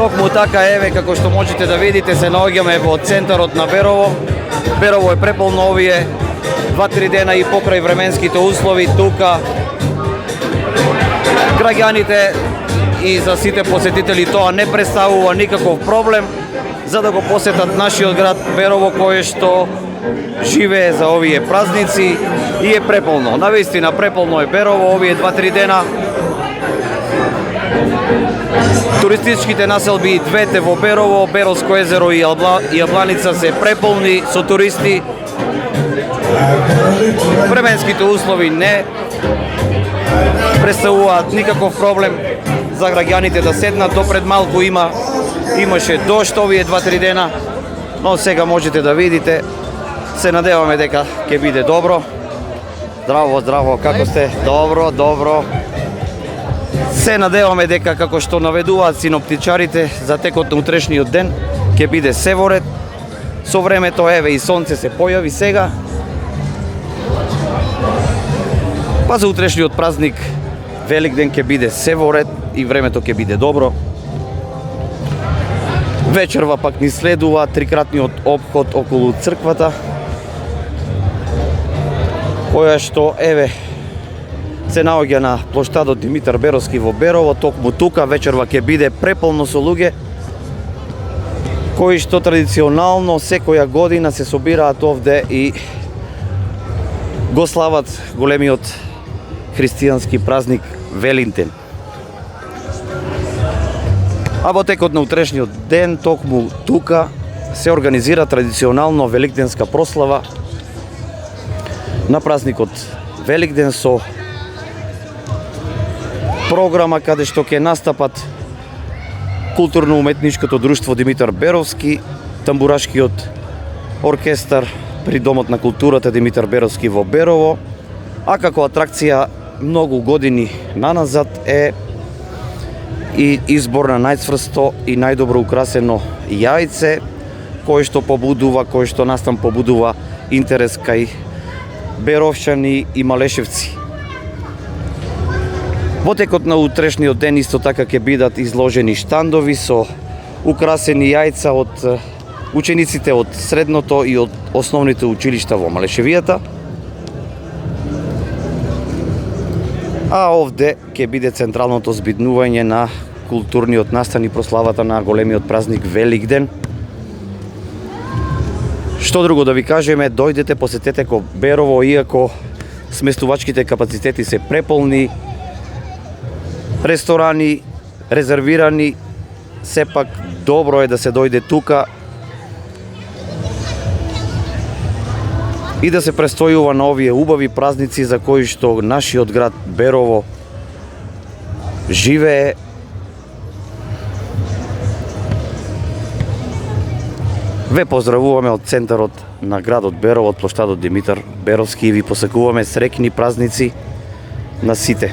Токму така еве, како што можете да видите, се наоѓаме во центарот на Берово. Берово е преполно овие 2-3 дена и покрај временските услови тука. Граѓаните и за сите посетители тоа не представува никаков проблем за да го посетат нашиот град Берово, кој што живее за овие празници и е преполно. Навистина преполно е Берово овие 2-3 дена. Туристичките населби двете во Берово, Беровско езеро и Јабланица се преполни со туристи. Временските услови не представуваат никаков проблем за граѓаните да седнат. Допред малку имаше дожд овие 2-3 дена, но сега можете да видите. Се надеваме дека ќе биде добро. Здраво, здраво, како сте? Добро, добро. Се надеваме дека, како што наведуваат синоптичарите, за текот на утрешниот ден ќе биде се во ред. Со времето, еве, и сонце се појави сега. Па за утрешниот празник Великден ќе биде се во ред и времето ќе биде добро. Вечерва пак ни следува трикратниот опход околу црквата, која што, еве, се наоѓа на плоштадот Димитар Беровски во Берово. Токму тука вечерва ќе биде преполно со луѓе кои што традиционално секоја година се собираат овде и го слават големиот христијански празник Великден. А во текот на утрешниот ден токму тука се организира традиционално великденска прослава на празникот Великден со програма каде што ќе настапат културно-уметничкото друштво Димитар Беровски, тамбурашкиот оркестар при Домот на културата Димитар Беровски во Берово, а како атракција многу години наназад е и избор на најцврсто и најдобро украсено јајце, кој што настан побудува интерес кај беровчани и малешевци. Во текот на утрешниот ден исто така ќе бидат изложени штандови со украсени јајца од учениците од средното и од основните училишта во Малешевијата. А овде ќе биде централното збиднување на културниот настан и прославата на големиот празник Великден. Што друго да ви кажеме, дојдете, посетете ко Берово, иако сместувачките капацитети се преполни, ресторани резервирани, сепак добро е да се дојде тука и да се престојува на овие убави празници за кои што нашиот град Берово живее. Ве поздравуваме од центарот на градот Берово, од плоштадот Димитар Беровски и ви посакуваме среќни празници на сите.